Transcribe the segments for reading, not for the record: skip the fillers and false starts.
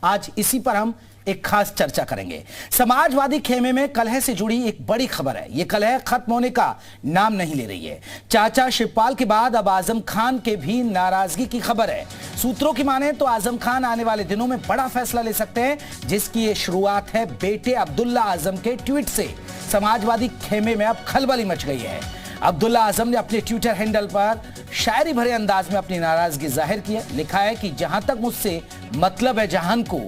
आज इसी पर हम एक खास चर्चा करेंगे। समाजवादी खेमे में कलह से जुड़ी एक बड़ी खबर है। यह कलह खत्म होने का नाम नहीं ले रही है। चाचा शिवपाल के बाद अब आजम खान के भी नाराजगी की खबर है। सूत्रों की माने तो आजम खान आने वाले दिनों में बड़ा फैसला ले सकते हैं, जिसकी ये शुरुआत है बेटे अब्दुल्ला आजम के ट्वीट से। समाजवादी खेमे में अब खलबली मच गई है। अब्दुल्ला आजम ने अपने ट्विटर हैंडल पर शायरी भरे अंदाज में अपनी नाराजगी जाहिर की है। लिखा है कि जहां तक मुझसे मतलब है जहान को,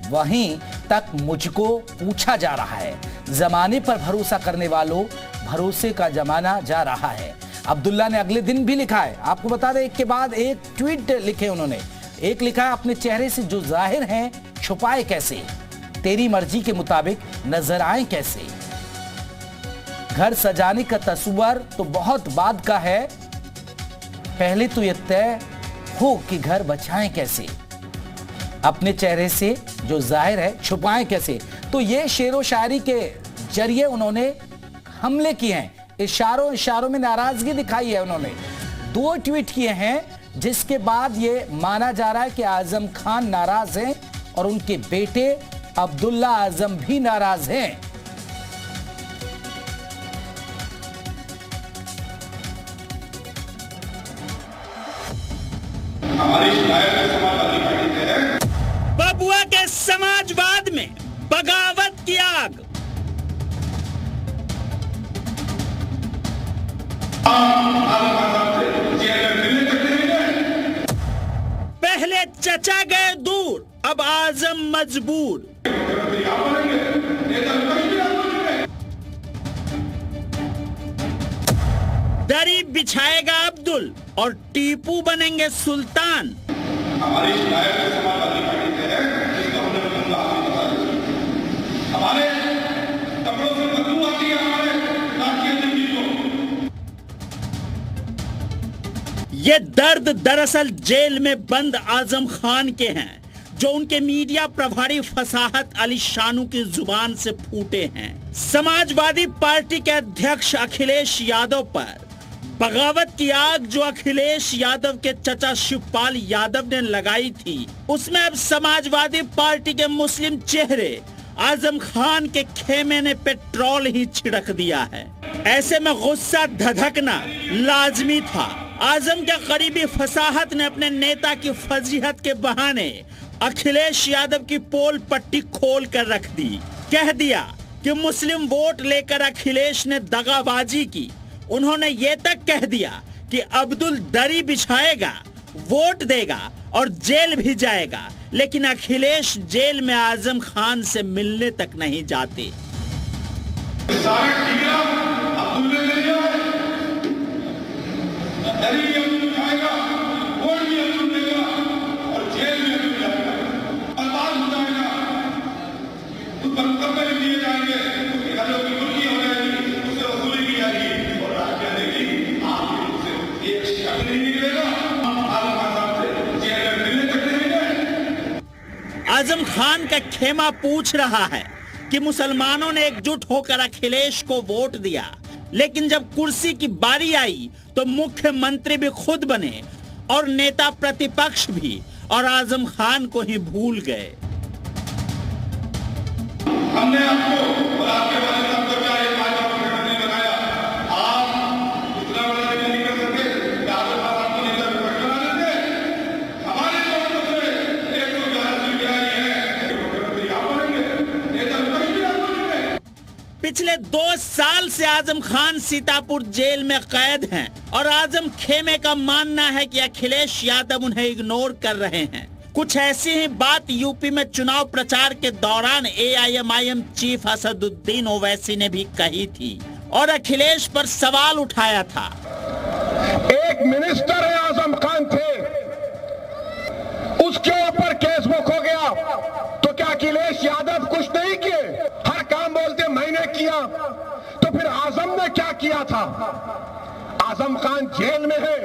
वहीं तक मुझको पूछा जा रहा है। जमाने पर भरोसा करने वालों, भरोसे का जमाना जा रहा है। अब्दुल्ला ने अगले दिन भी लिखा है। आपको बता दें, एक के बाद एक ट्वीट लिखे उन्होंने। एक लिखा है, अपने चेहरे से जो जाहिर हैं छुपाए कैसे, तेरी मर्जी के मुताबिक नजर आए कैसे। घर सजाने का तस्वर तो बहुत बाद का है, पहले तो यह तय हो कि घर बचाएं कैसे। अपने चेहरे से जो जाहिर है छुपाएं कैसे। तो ये शेरो शायरी के जरिए उन्होंने हमले किए हैं। इशारों में नाराजगी दिखाई है। उन्होंने 2 ट्वीट किए हैं, जिसके बाद ये माना जा रहा है कि आजम खान नाराज हैं और उनके बेटे अब्दुल्ला आजम भी नाराज हैं। बबुआ के समाजवाद में बगावत की आग। पहले चचा गए दूर, अब आजम मजबूर। दरी बिछाएगा अब्दुल और टीपू बनेंगे सुल्तान। हमारी शिकायत समाजवादी पार्टी से है, जिसको हमने हमारे कपड़ों से बदबू आती है, हमारे राष्ट्रीय जिंदगी को। ये दर्द दरअसल जेल में बंद आजम खान के हैं, जो उनके मीडिया प्रभारी फसाहत अली शानू की जुबान से फूटे हैं। समाजवादी पार्टी के अध्यक्ष अखिलेश यादव पर बगावत की आग जो अखिलेश यादव के चचा शिवपाल यादव ने लगाई थी, उसमें अब समाजवादी पार्टी के मुस्लिम चेहरे आजम खान के खेमे ने पेट्रोल ही छिड़क दिया है। ऐसे में गुस्सा धधकना लाजमी था। आजम के करीबी फसाहत ने अपने नेता की फजीहत के बहाने अखिलेश यादव की पोल पट्टी खोल कर रख दी। कह दिया कि मुस्लिम वोट लेकर अखिलेश ने दगाबाजी की। उन्होंने ये तक कह दिया कि अब्दुल दरी बिछाएगा, वोट देगा और जेल भी जाएगा, लेकिन अखिलेश जेल में आजम खान से मिलने तक नहीं जाते। आजम खान का खेमा पूछ रहा है कि मुसलमानों ने एकजुट होकर अखिलेश को वोट दिया, लेकिन जब कुर्सी की बारी आई तो मुख्यमंत्री भी खुद बने और नेता प्रतिपक्ष भी, और आजम खान को ही भूल गए। हमने आपको और आपके वाले साहब को क्या एक बात नहीं लगाया, आप इतना बड़ा नहीं कर सकते कि आजम खान आपको नेता विपक्ष बना देते। हमारे लोगों से 111 सीटें आई हैं, मुख्यमंत्री आप बनेंगे, नेता विपक्ष भी आप बनेंगे। पिछले 2 साल से आजम खान सीतापुर जेल में कैद हैं और आजम खेमे का मानना है कि अखिलेश यादव उन्हें इग्नोर कर रहे हैं। कुछ ऐसी ही बात यूपी में चुनाव प्रचार के दौरान AIMIM चीफ असदुद्दीन ओवैसी ने भी कही थी और अखिलेश पर सवाल उठाया था। एक मिनिस्टर है आजम खान थे, उसके ऊपर केस बुक हो गया, तो क्या अखिलेश यादव कुछ नहीं किए? हर काम बोलते मैंने किया, तो फिर आजम ने क्या किया था? आजम खान जेल में है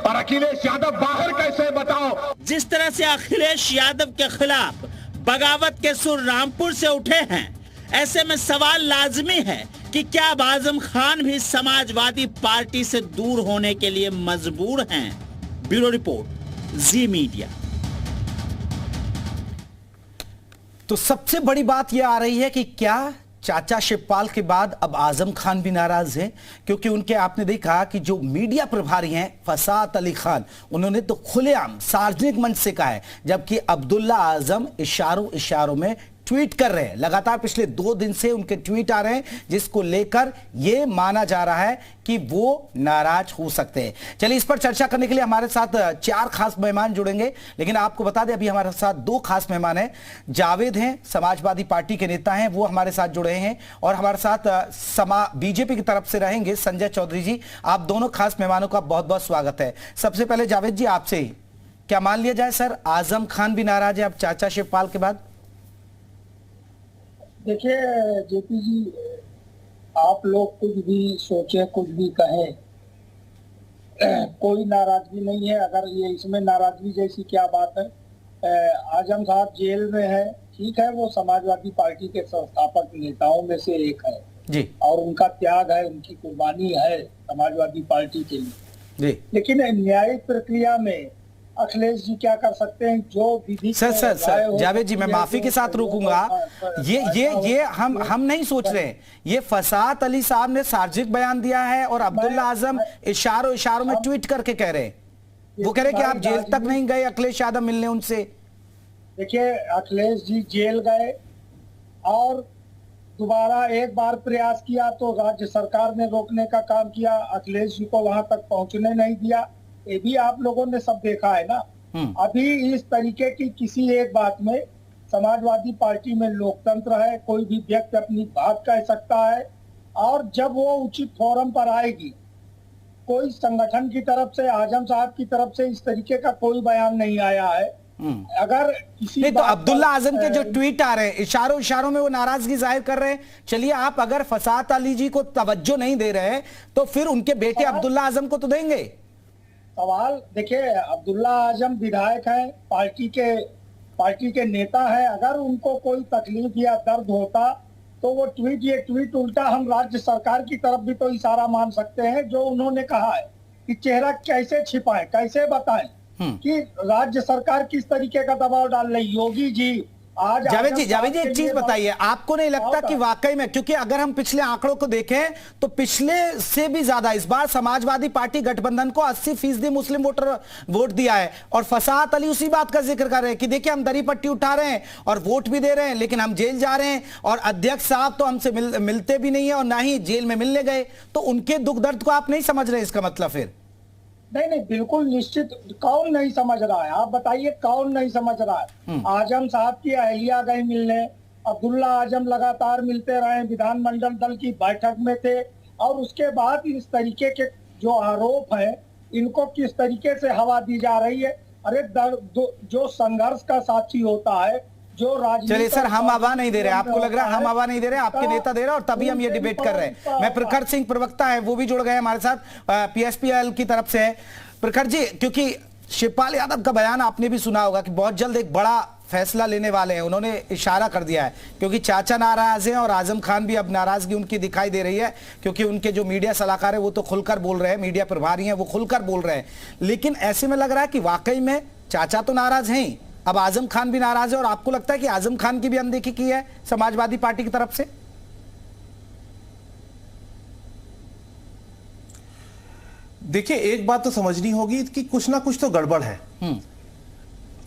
और अखिलेश यादव बाहर कैसे, बताओ? जिस तरह से अखिलेश यादव के खिलाफ बगावत के सुर रामपुर से उठे हैं, ऐसे में सवाल लाजमी है कि क्या अब आजम खान भी समाजवादी पार्टी से दूर होने के लिए मजबूर हैं? ब्यूरो रिपोर्ट, जी मीडिया। तो सबसे बड़ी बात यह आ रही है कि क्या चाचा शिवपाल के बाद अब आजम खान भी नाराज हैं, क्योंकि उनके आपने देखा कि जो मीडिया प्रभारी हैं फसात अली खान, उन्होंने तो खुलेआम सार्वजनिक मंच से कहा है, जबकि अब्दुल्ला आजम इशारों इशारों में ट्वीट कर रहे हैं। लगातार पिछले 2 दिन से उनके ट्वीट आ रहे हैं, जिसको लेकर यह माना जा रहा है कि वो नाराज हो सकते हैं। चलिए, इस पर चर्चा करने के लिए हमारे साथ 4 खास मेहमान जुड़ेंगे, लेकिन आपको बता दें अभी हमारे साथ 2 खास मेहमान हैं। जावेद हैं, समाजवादी पार्टी के नेता हैं, वो हमारे साथ जुड़े हैं, और हमारे साथ बीजेपी की तरफ से रहेंगे संजय चौधरी जी। आप दोनों खास मेहमानों का बहुत बहुत स्वागत है। सबसे पहले जावेद जी, आपसे क्या मान लिया जाए सर, आजम खान भी नाराज है अब चाचा शिवपाल के बाद? देखिए जेपी जी, आप लोग कुछ भी सोचे, कुछ भी कहें, कोई नाराजगी नहीं है। अगर ये इसमें नाराजगी जैसी क्या बात है? आजम साहब जेल में है, ठीक है, वो समाजवादी पार्टी के संस्थापक नेताओं में से एक है जी, और उनका त्याग है, उनकी कुर्बानी है समाजवादी पार्टी के लिए जी। लेकिन न्यायिक प्रक्रिया में अखिलेश जी क्या कर सकते हैं? जो विधि सर जावेद जी, मैं माफी के साथ रुकूंगा। ये हम नहीं सोच रहे हैं। ये फसात अली साहब ने सार्वजनिक बयान दिया है और अब्दुल्ला आजम इशारों में ट्वीट करके कह रहे हैं, वो कह रहे हैं कि आप जेल तक नहीं गए अखिलेश यादव मिलने उनसे। देखिए, अखिलेश जी जेल गए और दोबारा एक बार प्रयास किया तो राज्य सरकार ने रोकने का काम किया, अखिलेश जी को वहां तक पहुंचने नहीं दिया। ये भी आप लोगों ने सब देखा है ना। अभी इस तरीके की किसी एक बात में समाजवादी पार्टी में लोकतंत्र है, कोई भी व्यक्ति अपनी बात कह सकता है, और जब वो उचित फोरम पर आएगी, कोई संगठन की तरफ से, आजम साहब की तरफ से इस तरीके का कोई बयान नहीं आया है। अगर किसी नहीं, तो अब्दुल्ला आजम के जो ट्वीट आ रहे हैं, इशारों में वो नाराजगी जाहिर कर रहे हैं। चलिए, आप अगर फसात अली जी को तवज्जो नहीं दे रहे तो फिर उनके बेटे अब्दुल्ला आजम को तो देंगे। सवाल देखिए, अब्दुल्ला आजम विधायक है, पार्टी के नेता है। अगर उनको कोई तकलीफ या दर्द होता तो वो ट्वीट उल्टा हम राज्य सरकार की तरफ भी तो इशारा मान सकते हैं। जो उन्होंने कहा है कि चेहरा कैसे छिपाएं, कैसे बताएं कि राज्य सरकार किस तरीके का दबाव डाल रही। योगी जी आज जावेद जी एक चीज बताइए, आपको नहीं लगता कि वाकई में, क्योंकि अगर हम पिछले आंकड़ों को देखें तो पिछले से भी ज्यादा इस बार समाजवादी पार्टी गठबंधन को 80% मुस्लिम वोट दिया है, और फसात अली उसी बात का जिक्र कर रहे हैं कि देखिए हम दरी पट्टी उठा रहे हैं और वोट भी दे रहे हैं, लेकिन हम जेल जा रहे हैं, और अध्यक्ष साहब तो हमसे मिलते भी नहीं है और ना ही जेल में मिलने गए। तो उनके दुख दर्द को आप नहीं समझ रहे, इसका मतलब फिर? नहीं, बिल्कुल निश्चित। कौन नहीं समझ रहा है? आप बताइए, कौन नहीं समझ रहा है? आजम साहब की अहलिया गई मिलने, अब्दुल्ला आजम लगातार मिलते रहे, विधानमंडल दल की बैठक में थे, और उसके बाद इस तरीके के जो आरोप हैं, इनको किस तरीके से हवा दी जा रही है। अरे जो संघर्ष का साक्षी होता है, जो राजनीति। चलिए सर, हम हवा नहीं दे रहे, आपको लग रहा है हम हवा नहीं दे रहे, आपके नेता दे रहे हैं, और तभी हम ये डिबेट कर रहे हैं। मैं प्रखर सिंह प्रवक्ता है, वो भी जुड़ गए हमारे साथ, पीएसपीएल की तरफ से है। प्रखर जी, क्योंकि शिवपाल यादव का बयान आपने भी सुना होगा कि बहुत जल्द एक बड़ा फैसला लेने वाले हैं, उन्होंने इशारा कर दिया है, क्योंकि चाचा नाराज हैं और आजम खान भी अब नाराजगी उनकी दिखाई दे रही है, क्योंकि उनके जो मीडिया सलाहकार है वो तो खुलकर बोल रहे हैं, मीडिया प्रभारी हैं वो खुलकर बोल रहे हैं। लेकिन ऐसे में लग रहा है कि वाकई में चाचा तो नाराज हैं, अब आजम खान भी नाराज है, और आपको लगता है कि आजम खान की भी अनदेखी की है समाजवादी पार्टी की तरफ से? देखिए, एक बात तो समझनी होगी कि कुछ ना कुछ तो गड़बड़ है।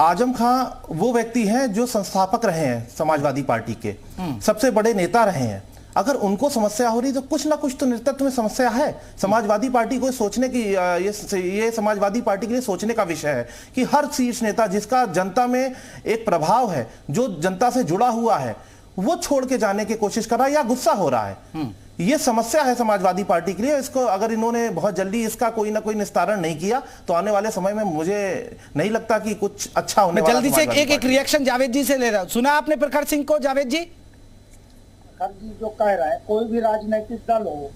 आजम खान वो व्यक्ति हैं जो संस्थापक रहे हैं समाजवादी पार्टी के, सबसे बड़े नेता रहे हैं। अगर उनको समस्या हो रही तो कुछ ना कुछ तो नेतृत्व में समस्या है। समाजवादी पार्टी को सोचने की, ये समाजवादी पार्टी के लिए सोचने का विषय है कि हर शीर्ष नेता जिसका जनता में एक प्रभाव है, जो जनता से जुड़ा हुआ है, वो छोड़ के जाने की कोशिश कर रहा है या गुस्सा हो रहा है। ये समस्या है समाजवादी पार्टी के लिए। इसको अगर इन्होंने बहुत जल्दी इसका कोई ना कोई निस्तारण नहीं किया तो आने वाले समय में मुझे नहीं लगता कि कुछ अच्छा होने वाला है। जल्दी से एक रिएक्शन जावेद जी से ले रहा हूं। सुना आपने प्रखर सिंह को? जावेद जी, प्रखर जी जो कह रहे हैं, कोई भी राजनीतिक दल हो,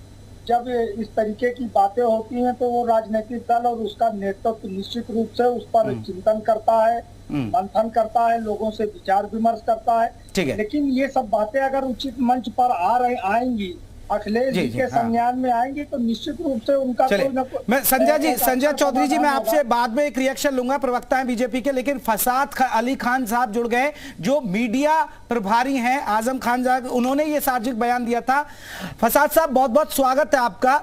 जब इस तरीके की बातें होती हैं तो वो राजनीतिक दल और उसका नेतृत्व निश्चित रूप से उस पर चिंतन करता है, मंथन करता है, लोगों से विचार विमर्श करता है। लेकिन ये सब बातें अगर उचित मंच पर आएंगी अखिलेश जी के हाँ। संज्ञान में आएंगी तो निश्चित रूप से उनका चलिए, कोई न कोई मैं संजय चौधरी जी, मैं समाधान आपसे बाद में एक रिएक्शन लूंगा, प्रवक्ता हैं बीजेपी के, लेकिन फसाद अली खान साहब जुड़ गए, जो मीडिया प्रभारी हैं आजम खान साहब, उन्होंने ये सार्वजनिक बयान दिया था। फसाद साहब, बहुत बहुत स्वागत है आपका।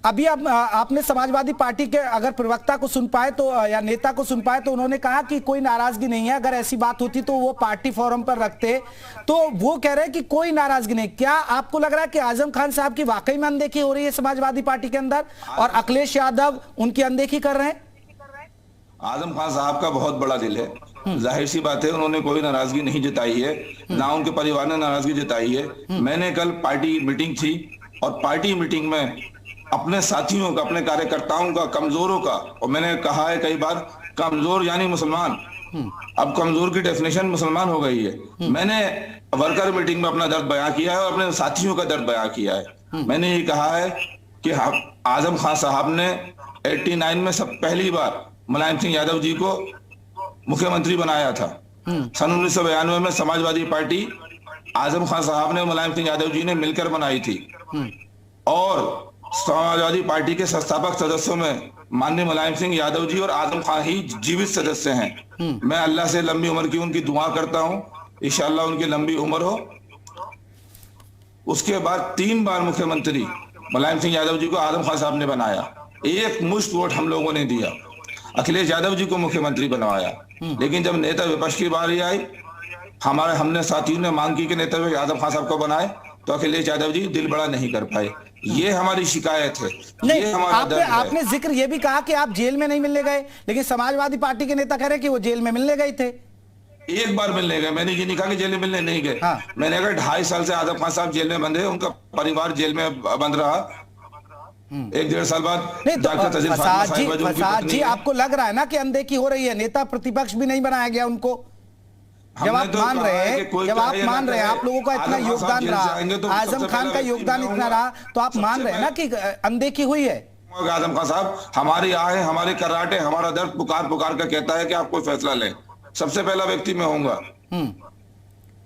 अभी आपने समाजवादी पार्टी के अगर प्रवक्ता को सुन पाए तो, या नेता को सुन पाए तो, उन्होंने कहा कि कोई नाराजगी नहीं है, अगर ऐसी बात होती तो वो पार्टी फोरम पर रखते, तो वो कह रहे हैं कि कोई नाराजगी नहीं। क्या आपको लग रहा है कि आजम खान साहब की वाकई में अनदेखी हो रही है समाजवादी पार्टी के अंदर, और अखिलेश यादव उनकी अनदेखी कर रहे हैं? आजम खान साहब का बहुत बड़ा दिल है, जाहिर सी बात है, उन्होंने कोई नाराजगी नहीं जताई है, ना उनके परिवार ने नाराजगी जताई है। मैंने कल पार्टी मीटिंग थी और पार्टी मीटिंग में अपने साथियों का, अपने कार्यकर्ताओं का, कमजोरों का, और मैंने कहा है कई बार, कमजोर यानी मुसलमान, अब कमजोर की डेफिनेशन मुसलमान हो गई है। मैंने वर्कर मीटिंग में अपना दर्द बयां किया है और अपने साथियों का दर्द बयां किया है। मैंने ये कहा है कि आजम खान साहब ने 89 में सब पहली बार मुलायम सिंह यादव जी को मुख्यमंत्री बनाया था। सन 1992 में समाजवादी पार्टी आजम खान साहब ने, मुलायम सिंह यादव जी ने मिलकर बनाई थी, और समाजवादी पार्टी के संस्थापक सदस्यों में माननीय मुलायम सिंह यादव जी और आजम खान ही जीवित सदस्य हैं। मैं अल्लाह से लंबी उम्र की उनकी दुआ करता हूं, इंशाअल्लाह उनकी लंबी उम्र हो। उसके बाद 3 बार मुख्यमंत्री मुलायम सिंह यादव जी को आजम खान साहब ने बनाया, एक मुश्त वोट हम लोगों ने दिया, अखिलेश यादव जी को मुख्यमंत्री बनवाया। लेकिन जब नेता विपक्ष की बारी आई, हमने साथियों ने मांग की कि नेता आजम खान साहब को बनाए, तो अखिलेश यादव जी दिल बड़ा नहीं कर पाए। ये हमारी शिकायत है, ये हमारा दर्द है। आपने जिक्र ये भी कहा कि आप जेल में नहीं मिलने गए, लेकिन समाजवादी पार्टी के नेता कह रहे हैं कि वो जेल में मिलने गए थे। एक बार मिलने गए, मैंने ये नहीं कहा कि जेल में मिलने नहीं गए। हाँ। मैंने कहा 2.5 साल से आजम खान साहब जेल में बंद है, उनका परिवार जेल में बंद रहा। 1-1.5 साल बाद नहीं तो फसाद जी, आपको लग रहा है ना कि अनदेखी हो रही है, नेता प्रतिपक्ष भी नहीं बनाया गया उनको? जब आप मान रहे हैं, जब आप मान रहे हैं, आप लोगों का इतना योगदान रहा, आजम खान का योगदान इतना रहा, तो आप मान रहे हैं ना कि अनदेखी हुई है? आजम खान साहब हमारी आहे, हमारे कर्राटे, हमारा दर्द पुकार पुकार कर कहता है कि आप कोई फैसला लें, सबसे पहला व्यक्ति मैं होऊंगा।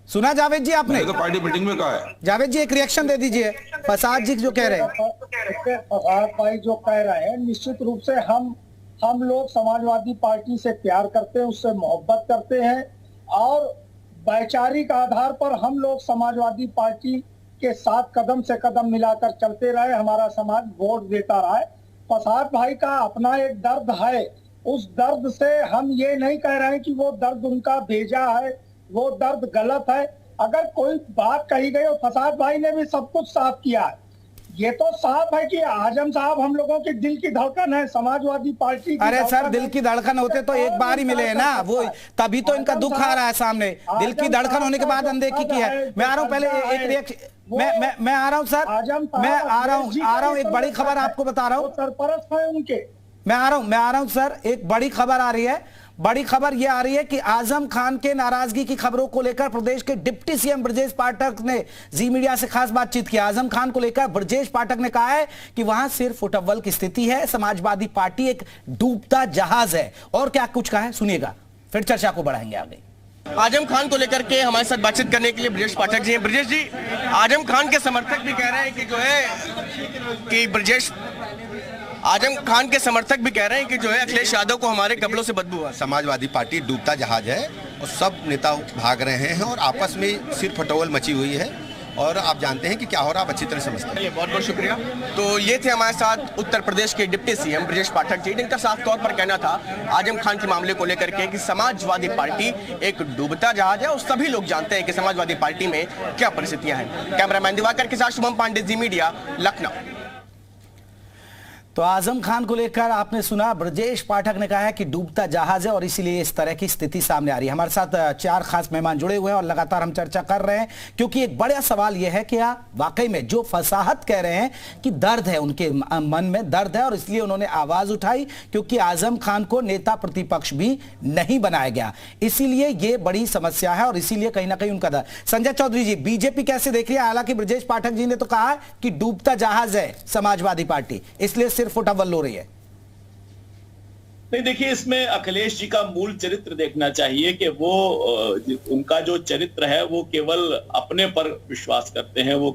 सुना जावेद जी आपने? तो पार्टी मीटिंग में कहा है। जावेद जी एक रिएक्शन दे दीजिए फसाद जी जो कह रहे हैं। फसाद भाई जो कह रहे हैं, निश्चित रूप से हम लोग समाजवादी पार्टी से प्यार करते हैं, उससे मोहब्बत करते हैं, और वैचारिक आधार पर हम लोग समाजवादी पार्टी के साथ कदम से कदम मिलाकर चलते रहे, हमारा समाज वोट देता रहा है। फसाद भाई का अपना एक दर्द है, उस दर्द से हम ये नहीं कह रहे हैं कि वो दर्द उनका भेजा है, वो दर्द गलत है। अगर कोई बात कही गई, और फसाद भाई ने भी सब कुछ साफ किया है, ये तो साफ है कि आजम साहब हम लोगों की दिल की धड़कन है, समाजवादी पार्टी की। अरे सर, दिल की धड़कन होते तो एक बार ही मिले हैं ना, वो तभी तो इनका दुख आ रहा है सामने। दिल की धड़कन होने के बाद अनदेखी की है। मैं आ रहा हूँ, पहले एक रिएक्शन, मैं आ रहा हूँ सर, मैं आ रहा हूँ, एक बड़ी खबर आपको बता रहा हूँ, सरपरस्त है उनके। मैं आ रहा हूं सर, एक बड़ी खबर आ रही है। बड़ी खबर यह आ रही है कि आजम खान के नाराजगी की खबरों को लेकर प्रदेश के डिप्टी सीएम ब्रजेश पाठक ने जी मीडिया से खास बातचीत की। आजम खान को लेकर ब्रजेश पाठक ने कहा है कि वहां सिर्फ फुटअव्वल की स्थिति है, समाजवादी पार्टी एक डूबता जहाज है। और क्या कुछ कहा है सुनिएगा, फिर चर्चा को बढ़ाएंगे आगे। आजम खान को लेकर के हमारे साथ बातचीत करने के लिए ब्रजेश पाठक जी हैं। ब्रजेश जी, आजम खान के समर्थक भी कह रहे हैं कि जो है कि आजम खान के समर्थक भी कह रहे हैं कि जो है अखिलेश यादव को हमारे कपड़ों से बदबू है। समाजवादी पार्टी डूबता जहाज है और सब नेता भाग रहे हैं और आपस में सिर्फ फटोवल मची हुई है, और आप जानते हैं कि क्या हो रहा है, आप अच्छी तरह समझते हैं। बहुत बहुत शुक्रिया। तो ये थे हमारे साथ उत्तर प्रदेश के डिप्टी सीएम ब्रजेश पाठक जी, जिनका साफ तौर पर कहना था आजम खान के मामले को लेकर के कि समाजवादी पार्टी एक डूबता जहाज है, और सभी लोग जानते हैं कि समाजवादी पार्टी में क्या परिस्थितियां हैं। कैमरामैन दिवाकर के साथ शुभम पांडे, जी मीडिया, लखनऊ। तो आजम खान को लेकर आपने सुना, ब्रजेश पाठक ने कहा है कि डूबता जहाज है और इसीलिए इस तरह की स्थिति सामने आ रही है। हमारे साथ 4 खास मेहमान जुड़े हुए हैं और लगातार हम चर्चा कर रहे हैं, क्योंकि एक बड़ा सवाल यह है कि वाकई में जो फसाहत कह रहे हैं कि दर्द है, उनके मन में दर्द है, और इसलिए उन्होंने आवाज उठाई, क्योंकि आजम खान को नेता प्रतिपक्ष भी नहीं बनाया गया। इसीलिए यह बड़ी समस्या है और इसीलिए कहीं ना कहीं उनका दर्द। संजय चौधरी जी, बीजेपी कैसे देख रही है? हालांकि ब्रजेश पाठक जी ने तो कहा कि डूबता जहाज है समाजवादी पार्टी, इसलिए सिर्फ फुटअव्वल हो रही है। नहीं, देखिए, इसमें अखिलेश जी का मूल चरित्र देखना चाहिए कि वो उनका जो चरित्र है वो केवल अपने पर विश्वास करते हैं, वो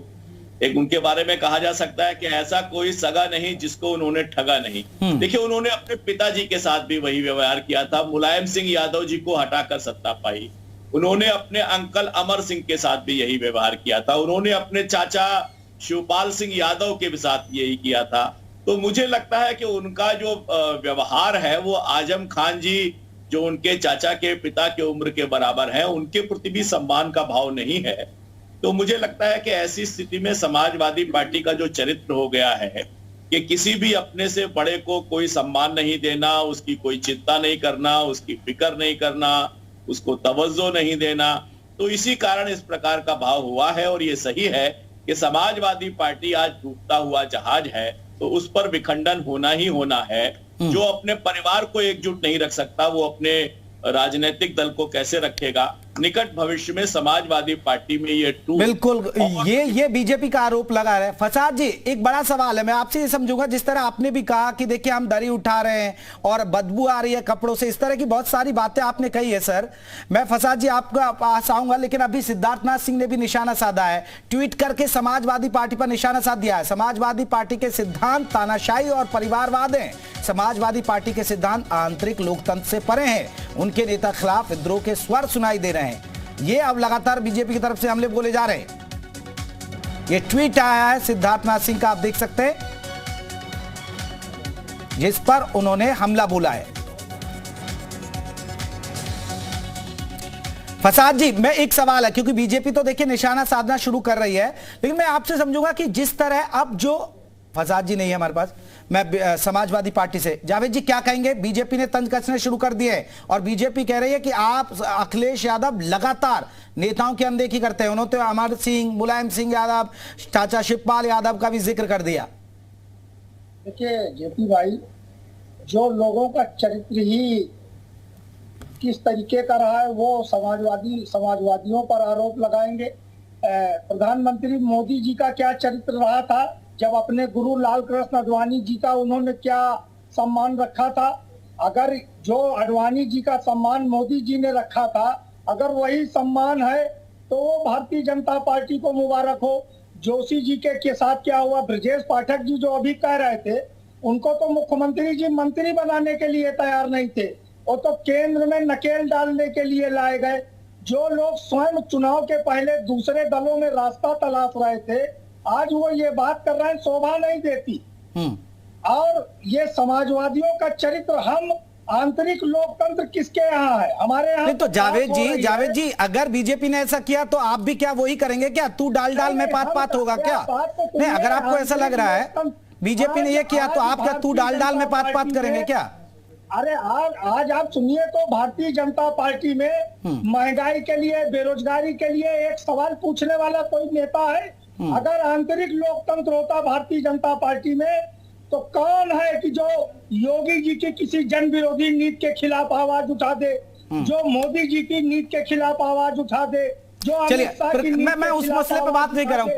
एक उनके बारे में कहा जा सकता है कि ऐसा कोई सगा नहीं जिसको उन्होंने ठगा नहीं। देखिए, उन्होंने अपने पिताजी के साथ भी वही व्यवहार किया था, मुलायम सिंह यादव जी को हटाकर सत्ता पाई। उन्होंने अपने अंकल अमर सिंह के साथ भी यही व्यवहार किया था। उन्होंने अपने चाचा शिवपाल सिंह यादव के साथ यही किया था। तो मुझे लगता है कि उनका जो व्यवहार है वो आजम खान जी, जो उनके चाचा के पिता के उम्र के बराबर हैं, उनके प्रति भी सम्मान का भाव नहीं है। तो मुझे लगता है कि ऐसी स्थिति में समाजवादी पार्टी का जो चरित्र हो गया है कि किसी भी अपने से बड़े को कोई सम्मान नहीं देना, उसकी कोई चिंता नहीं करना, उसकी फिक्र नहीं करना, उसको तवज्जो नहीं देना, तो इसी कारण इस प्रकार का भाव हुआ है। और ये सही है कि समाजवादी पार्टी आज डूबता हुआ जहाज है, तो उस पर विखंडन होना ही होना है। जो अपने परिवार को एकजुट नहीं रख सकता, वो अपने राजनीतिक दल को कैसे रखेगा? निकट भविष्य में समाजवादी पार्टी में ये बिल्कुल ये बीजेपी का आरोप लगा रहे हैं। फसाद जी, एक बड़ा सवाल है, मैं आपसे ये समझूंगा, जिस तरह आपने भी कहा कि देखिए हम दरी उठा रहे हैं और बदबू आ रही है कपड़ों से, इस तरह की बहुत सारी बातें आपने कही है सर। मैं फसाद जी आपका पास आऊंगा, लेकिन अभी सिद्धार्थनाथ सिंह ने भी निशाना साधा है, ट्वीट करके समाजवादी पार्टी पर निशाना साध दिया है। समाजवादी पार्टी के सिद्धांत तानाशाही और परिवारवाद हैं। समाजवादी पार्टी के सिद्धांत आंतरिक लोकतंत्र से परे हैं। उनके नेता खिलाफ विद्रोह के स्वर सुनाई दे रहे हैं। ये अब लगातार बीजेपी की तरफ से हमले बोले जा रहे हैं। ये ट्वीट आया है सिद्धार्थनाथ सिंह का, आप देख सकते हैं, जिस पर उन्होंने हमला बोला है। फसाद जी, मैं एक सवाल है, क्योंकि बीजेपी तो देखिए निशाना साधना शुरू कर रही है, लेकिन मैं आपसे समझूंगा कि जिस तरह अब जो फसाद जी नहीं है हमारे पास, मैं समाजवादी पार्टी से, जावेद जी क्या कहेंगे? बीजेपी ने तंज कसने शुरू कर दिए हैं और बीजेपी कह रही है कि आप अखिलेश यादव लगातार नेताओं की अनदेखी करते हैं। उन्होंने तो अमर सिंह, मुलायम सिंह यादव, चाचा शिवपाल यादव का भी जिक्र कर दिया। देखिए जेपी भाई, जो लोगों का चरित्र ही किस तरीके का रहा है वो समाजवादियों पर आरोप लगाएंगे। प्रधानमंत्री मोदी जी का क्या चरित्र रहा था, जब अपने गुरु लाल कृष्ण आडवाणी जी का उन्होंने क्या सम्मान रखा था? अगर जो आडवाणी जी का सम्मान मोदी जी ने रखा था, अगर वही सम्मान है तो वो भारतीय जनता पार्टी को मुबारक हो। जोशी जी के साथ क्या हुआ? ब्रजेश पाठक जी जो अभी कह रहे थे, उनको तो मुख्यमंत्री जी मंत्री बनाने के लिए तैयार नहीं थे, वो तो केंद्र में नकेल डालने के लिए लाए गए। जो लोग स्वयं चुनाव के पहले दूसरे दलों में रास्ता तलाश रहे थे, आज वो ये बात कर रहे हैं, शोभा नहीं देती। और ये समाजवादियों का चरित्र, हम आंतरिक लोकतंत्र किसके यहाँ है? हमारे यहाँ तो जावेद जी, अगर बीजेपी ने ऐसा किया तो आप भी क्या वही करेंगे क्या? तू डाल डाल में पात पात होगा क्या? नहीं, अगर आपको ऐसा लग रहा है बीजेपी ने ये किया तो आप क्या तू डाल डाल में पात पात करेंगे क्या? अरे आज आप सुनिए तो, भारतीय जनता पार्टी में महंगाई के लिए, बेरोजगारी के लिए एक सवाल पूछने वाला कोई नेता है? अगर आंतरिक लोकतंत्र होता भारतीय जनता पार्टी में, तो कौन है कि जो योगी जी की किसी जन विरोधी नीति के खिलाफ आवाज उठा दे, जो मोदी जी की नीति के खिलाफ आवाज उठा दे, जो चलिए मैं उस मसले पर बात नहीं कर रहा हूं।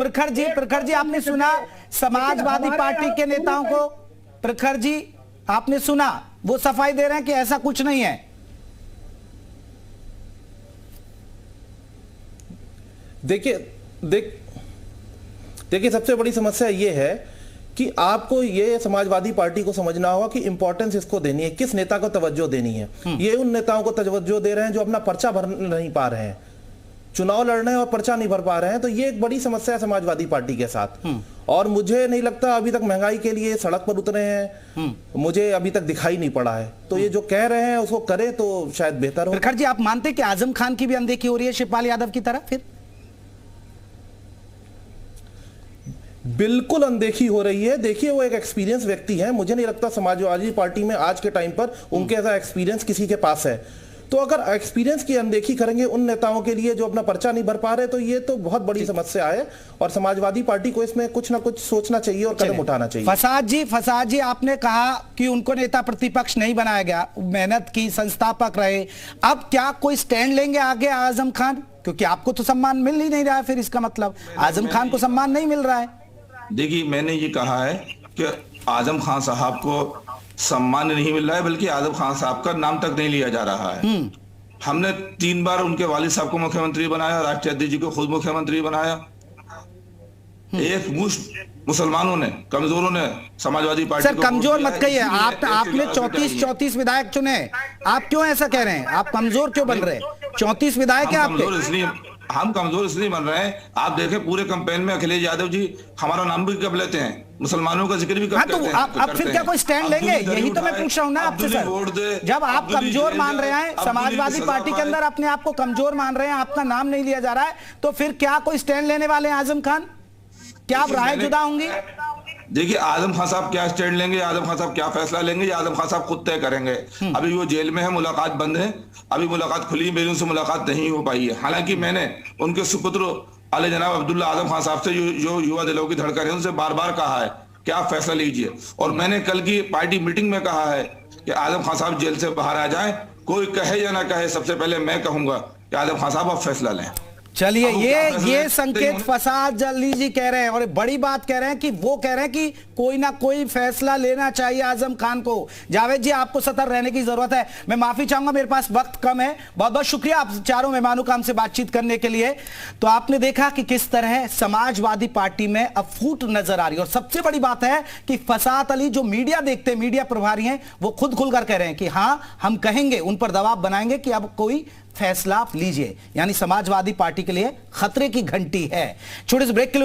प्रखर जी आपने सुना समाजवादी पार्टी के नेताओं को? प्रखर जी आपने सुना, वो सफाई दे रहे हैं कि ऐसा कुछ नहीं है। देखिए सबसे बड़ी समस्या ये है कि आपको ये समाजवादी पार्टी को समझना होगा कि इंपॉर्टेंस इसको देनी है, किस नेता को तवज्जो देनी है। ये उन नेताओं को तवज्जो दे रहे हैं जो अपना पर्चा भर नहीं पा रहे हैं, चुनाव लड़ रहे हैं और पर्चा नहीं भर पा रहे हैं। तो ये एक बड़ी समस्या है समाजवादी पार्टी के साथ। और मुझे नहीं लगता अभी तक महंगाई के लिए सड़क पर उतरे हैं, मुझे अभी तक दिखाई नहीं पड़ा है। तो ये जो कह रहे हैं उसको करें तो शायद बेहतर हो। प्रखर जी, आप मानते कि आजम खान की भी अनदेखी हो रही है शिवपाल यादव की तरह? फिर बिल्कुल अनदेखी हो रही है। देखिए वो एक एक्सपीरियंस व्यक्ति है, मुझे नहीं लगता समाजवादी पार्टी में आज के टाइम पर उनके ऐसा एक्सपीरियंस किसी के पास है। तो अगर एक्सपीरियंस की अनदेखी करेंगे उन नेताओं के लिए जो अपना पर्चा नहीं भर पा रहे, तो ये तो बहुत बड़ी समस्या है और समाजवादी पार्टी को इसमें कुछ ना कुछ सोचना चाहिए और कदम उठाना चाहिए। फसाद जी आपने कहा कि उनको नेता प्रतिपक्ष नहीं बनाया गया, मेहनत की, संस्थापक रहे, अब क्या कोई स्टैंड लेंगे आगे आजम खान? क्योंकि आपको तो सम्मान मिल ही नहीं रहा है, फिर इसका मतलब आजम खान को सम्मान नहीं मिल रहा है। देखिए मैंने ये कहा है कि आजम खान साहब को सम्मान नहीं मिल रहा है, बल्कि आजम खान साहब का नाम तक नहीं लिया जा रहा है। हमने 3 बार उनके वालिद साहब को मुख्यमंत्री बनाया, राष्ट्रीय अध्यक्ष जी को खुद मुख्यमंत्री बनाया। एक मुश्त मुसलमानों ने, कमजोरों ने समाजवादी पार्टी सर कमजोर मत कहिए, आपने 34 विधायक चुने, आप क्यों ऐसा कह रहे हैं? आप कमजोर क्यों बन रहे हैं? 34 विधायक है आपके। हम कमजोर इसलिए बन रहे हैं, आप देखें पूरे कैंपेन में अखिलेश यादव जी हमारा नाम भी कब लेते हैं, मुसलमानों का जिक्र भी कब करते हैं। आप फिर क्या कोई स्टैंड लेंगे? यही तो मैं पूछ रहा हूं ना आपसे सर। जब आप कमजोर मान रहे हैं, समाजवादी पार्टी के अंदर अपने आप को कमजोर मान रहे हैं, आपका नाम नहीं लिया जा रहा है, तो फिर क्या कोई स्टैंड लेने वाले हैं आजम खान? क्या आप राय जुदा होंगी? देखिए आजम खान साहब क्या स्टैंड लेंगे, आजम खान साहब क्या फैसला लेंगे, आजम खान साहब खुद तय करेंगे। अभी वो जेल में है, मुलाकात बंद है, अभी मुलाकात खुली, मेरी उनसे मुलाकात नहीं हो पाई है। हालांकि मैंने उनके सुपुत्र आले जनाब अब्दुल्ला आजम खान साहब से जो युवा दिलों की धड़कन है, उनसे बार बार कहा है कि आप फैसला लीजिए। और मैंने कल की पार्टी मीटिंग में कहा है कि आजम खान साहब जेल से बाहर आ जाए, कोई कहे या ना कहे, सबसे पहले मैं कहूंगा कि आजम खान साहब आप फैसला लें। चलिए, ये संकेत फसाद जल्दी जी कह रहे हैं और बड़ी बात कह रहे हैं कि वो कह रहे हैं कि कोई ना कोई फैसला लेना चाहिए आजम खान को। जावेद जी आपको सतर्क रहने की जरूरत है। मैं माफी चाहूंगा, मेरे पास वक्त कम है। बहुत बहुत शुक्रिया आप चारों मेहमानों का हमसे बातचीत करने के लिए। तो आपने देखा कि किस तरह समाजवादी पार्टी में अब फूट नजर आ रही है। और सबसे बड़ी बात है कि फसाद अली जो मीडिया देखते हैं, मीडिया प्रभारी हैं, वो खुद खुलकर कह रहे हैं कि हाँ हम कहेंगे, उन पर दबाव बनाएंगे कि अब कोई फैसला आप लीजिए। यानी समाजवादी पार्टी के लिए खतरे की घंटी है। छोटे से ब्रेक के लिए